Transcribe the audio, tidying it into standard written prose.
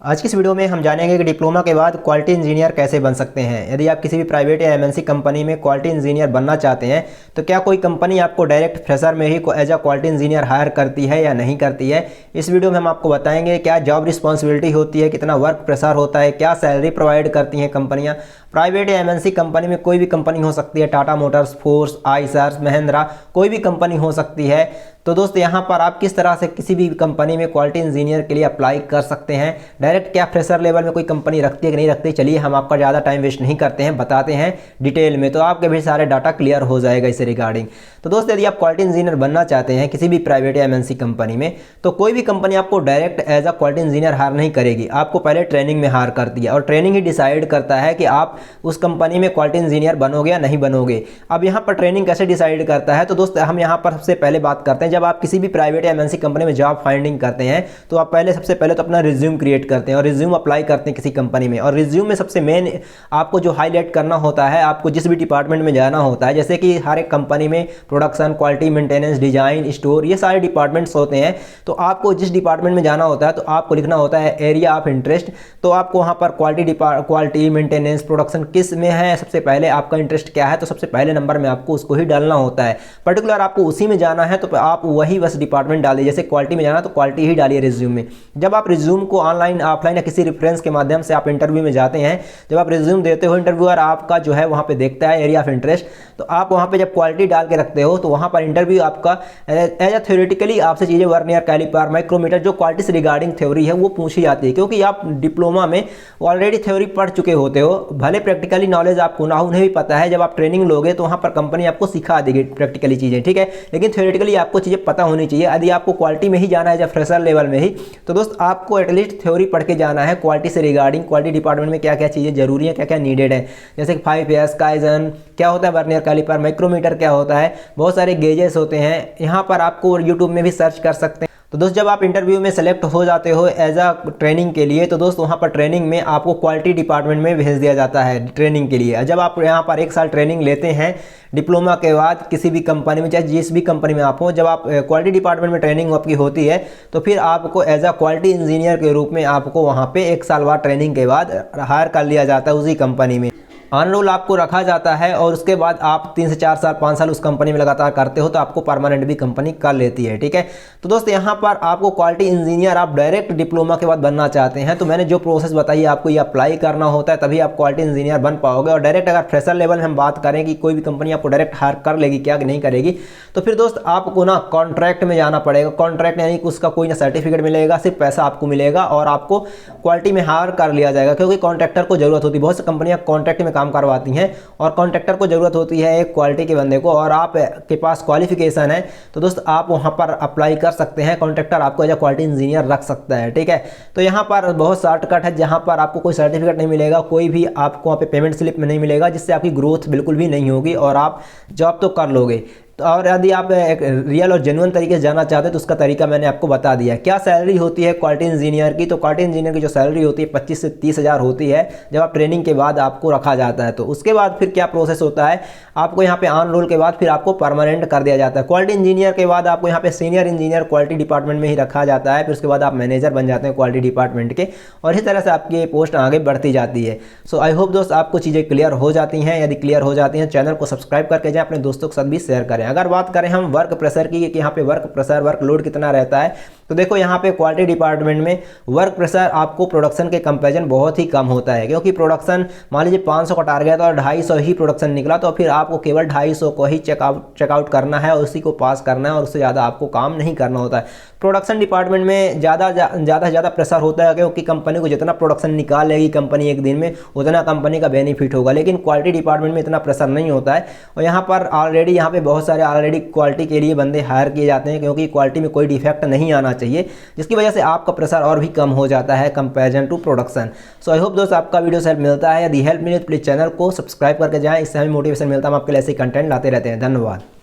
आज की इस वीडियो में हम जानेंगे कि डिप्लोमा के बाद क्वालिटी इंजीनियर कैसे बन सकते हैं। यदि आप किसी भी प्राइवेट या एमएनसी कंपनी में क्वालिटी इंजीनियर बनना चाहते हैं तो क्या कोई कंपनी आपको डायरेक्ट फ्रेशर में ही as a quality engineer hire करती है या नहीं करती है। इस वीडियो में हम आपको बताएंगे क्या जॉब रिस्पॉन्सिबिलिटी होती है, कितना वर्क प्रेशर होता है, क्या सैलरी प्रोवाइड करती हैं कंपनियाँ। प्राइवेट या एमएनसी कंपनी में कोई भी कंपनी हो सकती है, Tata Motors, force, Eicher, Mahindra, कोई भी कंपनी हो सकती है। तो दोस्त यहाँ पर आप किस तरह से किसी भी कंपनी में क्वालिटी इंजीनियर के लिए अप्लाई कर सकते हैं। डायरेक्ट क्या फ्रेशर लेवल में कोई कंपनी रखती है कि नहीं रखती, चलिए हम आपका ज़्यादा टाइम वेस्ट नहीं करते हैं, बताते हैं डिटेल में, तो आपके भी सारे डाटा क्लियर हो जाएगा इससे रिगार्डिंग। तो दोस्त यदि आप क्वालिटी इंजीनियर बनना चाहते हैं किसी भी प्राइवेट या एमएनसी कंपनी में, तो कोई भी कंपनी आपको direct as a quality engineer hire नहीं करेगी, आपको पहले ट्रेनिंग में हायर करती है और ट्रेनिंग ही डिसाइड करता है कि आप उस कंपनी में क्वालिटी इंजीनियर बनोगे या नहीं बनोगे। अब यहाँ पर ट्रेनिंग कैसे डिसाइड करता है, तो दोस्त हम यहाँ पर सबसे पहले बात करते हैं, जब आप किसी भी प्राइवेट या एमएनसी कंपनी में जॉब फाइंडिंग करते हैं तो आप सबसे पहले तो अपना रिज्यूम क्रिएट करते हैं और रिज्यूम अप्लाई करते हैं किसी कंपनी में। और रिज्यूम में सबसे मेन आपको जो हाईलाइट करना होता है, आपको जिस भी डिपार्टमेंट में जाना होता है, जैसे कि हर एक कंपनी में production, quality, maintenance, design, store, ये सारे डिपार्टमेंट्स होते हैं। तो आपको जिस डिपार्टमेंट में जाना होता है तो आपको लिखना होता है एरिया ऑफ इंटरेस्ट। तो आपको वहाँ पर क्वालिटी, मेंटेनेंस, प्रोडक्शन किस में है, सबसे पहले आपका इंटरेस्ट क्या है, तो सबसे पहले नंबर में आपको उसको ही डालना होता है। पर्टिकुलर आपको उसी में जाना है तो आप वही बस डिपार्टमेंट डालिए। जैसे क्वालिटी में जाना तो क्वालिटी ही डालिए रिज्यूम में। जब आप रिज्यूम को ऑनलाइन, ऑफलाइन या किसी रेफरेंस के माध्यम से आप इंटरव्यू में जाते हैं, जब आप रिज्यूम देते हो, इंटरव्यूअर आपका जो है वहाँ पे देखता है एरिया ऑफ इंटरेस्ट, तो आप वहाँ पे जब क्वालिटी डाल के रखते हो तो वहाँ पर इंटरव्यू आपका एज अ थ्योरेटिकली आपसे चीज़ें वर्नियर कैलिपर, माइक्रोमीटर, जो क्वालिटी से रिगार्डिंग थ्योरी है वो पूछी जाती है, क्योंकि आप डिप्लोमा में ऑलरेडी थ्योरी पढ़ चुके होते हो। भले प्रैक्टिकली नॉलेज आपको ना हो, उन्हें भी पता है, जब आप ट्रेनिंग लोगे तो वहाँ पर कंपनी आपको सिखा देगी प्रैक्टिकली चीज़ें, ठीक है, लेकिन थ्योरेटिकली आपको चीज़ें पता होनी चाहिए। यदि आपको क्वालिटी में ही जाना है जब फ्रेशर लेवल में ही, तो दोस्त आपको एटलीस्ट थ्योरी पढ़ के जाना है क्वालिटी से रिगार्डिंग, क्वालिटी डिपार्टमेंट में क्या क्या चीज़ें जरूरी है, क्या क्या नीडेड है। जैसे कि 5S, काइजन क्या होता है, वर्नियर कैलिपर, माइक्रोमीटर क्या होता है, बहुत सारे गेजेस होते हैं। यहाँ पर आपको यूट्यूब में भी सर्च कर सकते हैं। तो दोस्त जब आप इंटरव्यू में सेलेक्ट हो जाते हो एज अ ट्रेनिंग के लिए, तो दोस्त वहाँ पर ट्रेनिंग में आपको क्वालिटी डिपार्टमेंट में भेज दिया जाता है ट्रेनिंग के लिए। जब आप यहाँ पर 1 साल ट्रेनिंग लेते हैं डिप्लोमा के बाद किसी भी कंपनी में, चाहे जिस भी कंपनी में आप हो, जब आप क्वालिटी डिपार्टमेंट में ट्रेनिंग आपकी होती है तो फिर आपको एज अ क्वालिटी इंजीनियर के रूप में आपको वहाँ पे 1 साल बाद ट्रेनिंग के बाद हायर कर लिया जाता है उसी कंपनी में। ऑन रोल आपको रखा जाता है और उसके बाद आप 3 से 4 साल, 5 साल उस कंपनी में लगातार करते हो तो आपको परमानेंट भी कंपनी कर लेती है, ठीक है। तो दोस्त यहाँ पर आपको क्वालिटी इंजीनियर आप डायरेक्ट डिप्लोमा के बाद बनना चाहते हैं तो मैंने जो प्रोसेस बताई आपको ये अप्लाई करना होता है, तभी आप क्वालिटी इंजीनियर बन पाओगे। और डायरेक्ट अगर फ्रेशर लेवल में हम बात करें कि कोई भी कंपनी आपको डायरेक्ट हायर कर लेगी क्या नहीं करेगी, तो फिर दोस्त आपको ना कॉन्ट्रैक्ट में जाना पड़ेगा। कॉन्ट्रैक्ट यानी कि उसका कोई ना सर्टिफिकेट मिलेगा, सिर्फ पैसा आपको मिलेगा और आपको क्वालिटी में हायर कर लिया जाएगा, क्योंकि कॉन्ट्रैक्टर को जरूरत होती है। बहुत सी कंपनियां कॉन्ट्रैक्ट में काम करवाती हैं और कॉन्ट्रैक्टर को जरूरत होती है एक क्वालिटी के बंदे को, और आप के पास क्वालिफिकेशन है तो दोस्त आप वहां पर अप्लाई कर सकते हैं। कॉन्ट्रैक्टर आपको एज अ क्वालिटी इंजीनियर रख सकता है, ठीक है। तो यहाँ पर बहुत शॉर्टकट है, जहाँ पर आपको कोई सर्टिफिकेट नहीं मिलेगा, कोई भी आपको वहाँ पे पेमेंट स्लिप में नहीं मिलेगा, जिससे आपकी ग्रोथ बिल्कुल भी नहीं होगी और आप जॉब तो कर लोगे। और यदि आप एक रियल और जेन्युइन तरीके से जाना चाहते हैं तो उसका तरीका मैंने आपको बता दिया। क्या सैलरी होती है क्वालिटी इंजीनियर की, तो क्वालिटी इंजीनियर की जो सैलरी होती है 25 से 30 हज़ार होती है जब आप ट्रेनिंग के बाद आपको रखा जाता है। तो उसके बाद फिर क्या प्रोसेस होता है, आपको यहाँ पे ऑन रोल के बाद फिर आपको परमानेंट कर दिया जाता है। क्वालिटी इंजीनियर के बाद आपको यहाँ पे सीनियर इंजीनियर क्वालिटी डिपार्टमेंट में ही रखा जाता है, फिर उसके बाद आप मैनेजर बन जाते हैं क्वालिटी डिपार्टमेंट के, और इस तरह से आपकी पोस्ट आगे बढ़ती जाती है। सो आई होप दोस्त आपको चीज़ें क्लियर हो जाती हैं। यदि क्लियर हो जाती हैं चैनल को सब्सक्राइब करके जाएं, अपने दोस्तों के साथ भी शेयर करें। अगर बात करें हम वर्क प्रेशर की कि यहाँ पे वर्क प्रेशर, वर्क लोड कितना रहता है, तो देखो यहाँ पे क्वालिटी डिपार्टमेंट में वर्क प्रेशर आपको प्रोडक्शन के कंपैरिजन बहुत ही कम होता है, क्योंकि प्रोडक्शन मान लीजिए 500 का टारगेट और 250 ही प्रोडक्शन निकला, तो फिर आपको केवल 250 को ही चेकआउट करना है और उसी को पास करना है और उससे ज़्यादा आपको काम नहीं करना होता है। प्रोडक्शन डिपार्टमेंट में ज़्यादा प्रेशर होता है, क्योंकि कंपनी को जितना प्रोडक्शन निकाल लेगी कंपनी एक दिन में उतना कंपनी का बेनिफिट होगा, लेकिन क्वालिटी डिपार्टमेंट में इतना प्रेशर नहीं होता है। और यहाँ पर ऑलरेडी यहाँ पे बहुत सारे ऑलरेडी क्वालिटी के लिए बंदे हायर किए जाते हैं, क्योंकि क्वालिटी में कोई डिफेक्ट नहीं आना चाहिए, जिसकी वजह से आपका प्रेशर और भी कम हो जाता है comparison to production. So I hope दोस्त आपका वीडियो से हेल्प मिलता है। यदि हेल्प मिले तो प्लीज़ चैनल को सब्सक्राइब करके जाएं, इससे हमें मोटिवेशन मिलता है, हम आपके लिए ऐसे कंटेंट लाते रहते हैं। धन्यवाद।